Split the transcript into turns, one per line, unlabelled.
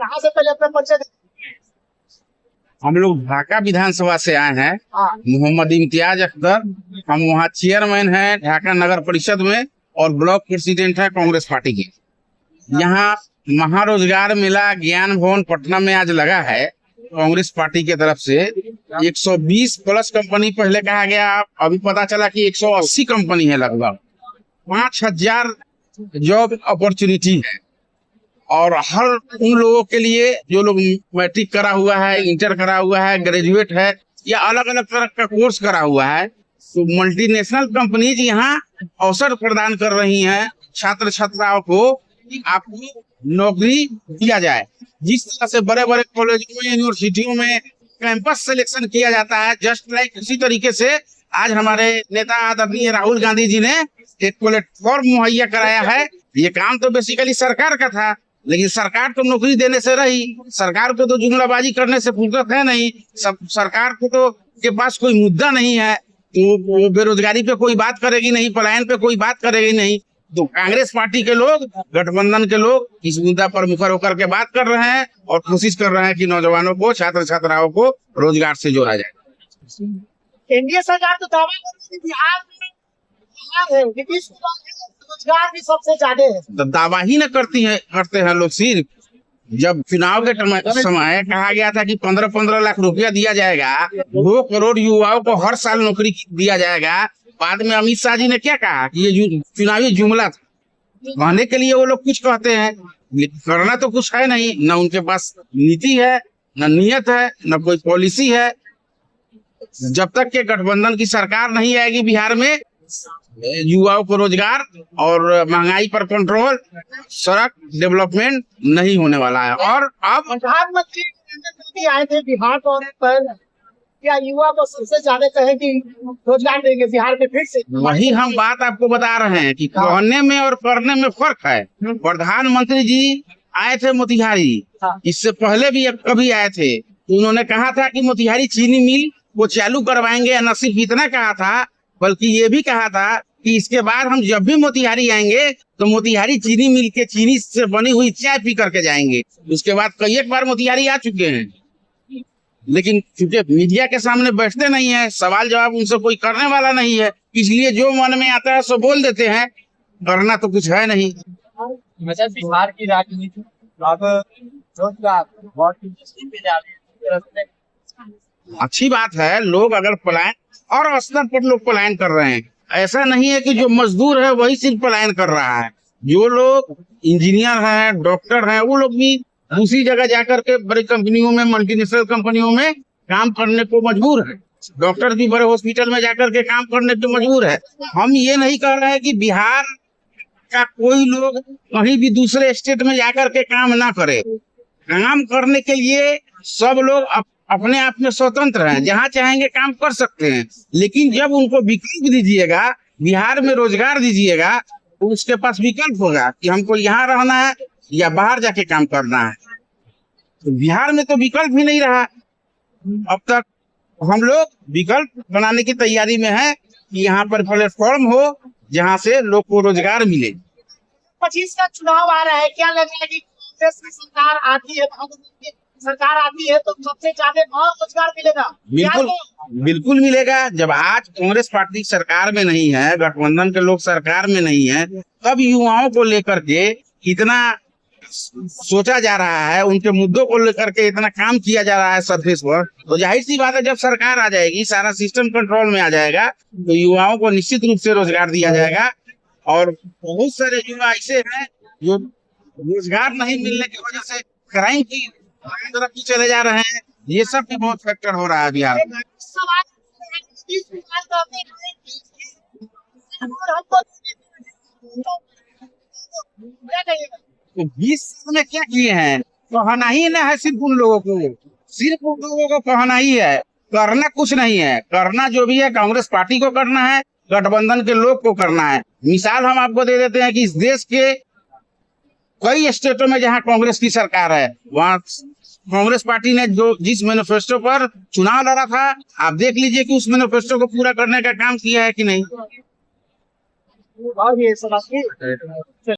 कहाँ से पहले अपना परिचय
हम लोग ढाका विधानसभा से आए हैं। मोहम्मद इम्तियाज अख्तर, हम वहाँ चेयरमैन हैं ढाका नगर परिषद में और ब्लॉक प्रेसिडेंट है कांग्रेस पार्टी के। यहाँ महारोजगार मेला ज्ञान भवन पटना में आज लगा है कांग्रेस पार्टी की तरफ से। 120 प्लस कंपनी पहले कहा गया, अभी पता चला कि 180 कंपनी है, लगभग 5000 जॉब अपॉर्चुनिटी है। और हर उन लोगों के लिए जो लोग मैट्रिक करा हुआ है, इंटर करा हुआ है, ग्रेजुएट है या अलग अलग तरह का कोर्स करा हुआ है, तो मल्टीनेशनल कंपनीज यहाँ अवसर प्रदान कर रही हैं छात्र छात्राओं को कि आपको नौकरी दिया जाए। जिस तरह से बड़े बड़े कॉलेजों में, यूनिवर्सिटियों में कैंपस सिलेक्शन किया जाता है, जस्ट लाइक इसी तरीके से आज हमारे नेता आदरणीय राहुल गांधी जी ने एक प्लेटफॉर्म मुहैया कराया है। ये काम तो बेसिकली सरकार का था, लेकिन सरकार तो नौकरी देने से रही, सरकार को तो जुमलाबाजी करने से फुर्सत है नहीं। सरकार को तो के पास कोई मुद्दा नहीं है, तो बेरोजगारी पे कोई बात करेगी नहीं, पलायन पे कोई बात करेगी नहीं। तो कांग्रेस पार्टी के लोग, गठबंधन के लोग इस मुद्दा पर मुखर होकर के बात कर रहे हैं और कोशिश कर रहे हैं कि नौजवानों को, छात्र छात्राओं को रोजगार से जोड़ा जाए।
एनडीए सरकार तो दावा कर रही थी बिहार में नीतीश कुमार रोजगार भी सबसे ज्यादा है।
तो दावा ही न करते हैं लोग। सिर्फ जब चुनाव के समय कहा गया था कि 15-15 लाख रुपया दिया जाएगा, 2 करोड़ युवाओं को हर साल नौकरी दिया जाएगा, बाद में अमित शाह जी ने क्या कहा कि ये चुनावी जुमला था। कहने के लिए वो लोग कुछ कहते हैं, लेकिन करना तो कुछ है नहीं। न उनके पास नीति है, न नियत है, न कोई पॉलिसी है। जब तक के गठबंधन की सरकार नहीं आएगी बिहार में, युवाओं को रोजगार और महंगाई पर कंट्रोल, सड़क डेवलपमेंट नहीं होने वाला है। और अब
प्रधानमंत्री नरेंद्र मोदी आए थे बिहार दौरे पर, क्या युवा को सबसे ज्यादा कहे कि रोजगार देंगे बिहार में फिर से?
वही हम बात आपको बता रहे हैं कि कहने में और करने में फर्क है। प्रधानमंत्री जी आए थे मोतिहारी, इससे पहले भी कभी आए थे, तो उन्होंने कहा था कि मोतिहारी चीनी मिल वो चालू करवाएंगे। न सिर्फ इतना कहा था, बल्कि ये भी कहा था कि इसके बाद हम जब भी मोतिहारी आएंगे तो मोतिहारी चीनी मिल के चीनी से बनी हुई चाय पी करके जाएंगे। उसके बाद कई एक बार मोतिहारी आ चुके हैं, लेकिन क्योंकि मीडिया के सामने बैठते नहीं है, सवाल जवाब उनसे कोई करने वाला नहीं है, इसलिए जो मन में आता है सो बोल देते हैं, करना तो कुछ है नहीं।
बिहार की राजनीति अब रोजगार बहुत पे जा रही है।
अच्छी बात है, लोग अगर पलायन, और स्तर पर लोग पलायन कर रहे हैं। ऐसा नहीं है कि जो मजदूर है वही सिर्फ पलायन कर रहा है। जो लोग इंजीनियर हैं, डॉक्टर हैं, वो लोग भी दूसरी जगह जाकर के बड़ी कंपनियों में, मल्टीनेशनल कंपनियों में काम करने को मजबूर है। डॉक्टर भी बड़े हॉस्पिटल में जाकर के काम करने को मजबूर है। हम ये नहीं कह रहे हैं कि बिहार का कोई लोग कहीं भी दूसरे स्टेट में जाकर के काम ना करे। काम करने के लिए सब लोग अपने आप में स्वतंत्र हैं, जहाँ चाहेंगे काम कर सकते हैं। लेकिन जब उनको विकल्प दीजिएगा, बिहार में रोजगार दीजिएगा, तो उसके पास विकल्प होगा कि हमको यहाँ रहना है या बाहर जाके काम करना है। तो बिहार में तो विकल्प ही नहीं रहा। अब तक हम लोग विकल्प बनाने की तैयारी में है कि यहाँ पर प्लेटफॉर्म हो जहाँ से लोग को रोजगार मिले।
25 का चुनाव आ रहा है, क्या लग रहा है कि कांग्रेस की सरकार आती है, सरकार आती है तो सबसे ज्यादा रोजगार मिलेगा?
बिल्कुल मिलेगा। जब आज कांग्रेस पार्टी सरकार में नहीं है, गठबंधन के लोग सरकार में नहीं है, तब युवाओं को लेकर के इतना सोचा जा रहा है, उनके मुद्दों को लेकर के इतना काम किया जा रहा है सरफेस पर। तो जाहिर सी बात है, जब सरकार आ जाएगी, सारा सिस्टम कंट्रोल में आ जाएगा, तो युवाओं को निश्चित रूप से रोजगार दिया जाएगा। और बहुत सारे युवा ऐसे हैं जो रोजगार नहीं मिलने की वजह से क्राइम की तरफ चले जा रहे हैं। ये सब भी बहुत फैक्टर हो रहा है बिहार में। तो 20 साल में क्या किए हैं? कहना ही ना है सिर्फ उन लोगों को, सिर्फ उन लोगों को कहना ही है, करना कुछ नहीं है। करना जो भी है कांग्रेस पार्टी को करना है, गठबंधन के लोग को करना है। मिसाल हम आपको दे देते हैं कि इस देश के कई स्टेटों में जहां कांग्रेस की सरकार है, वहां कांग्रेस पार्टी ने जो जिस मैनिफेस्टो पर चुनाव लड़ा था, आप देख लीजिए कि उस मैनिफेस्टो को पूरा करने का काम किया है कि नहीं।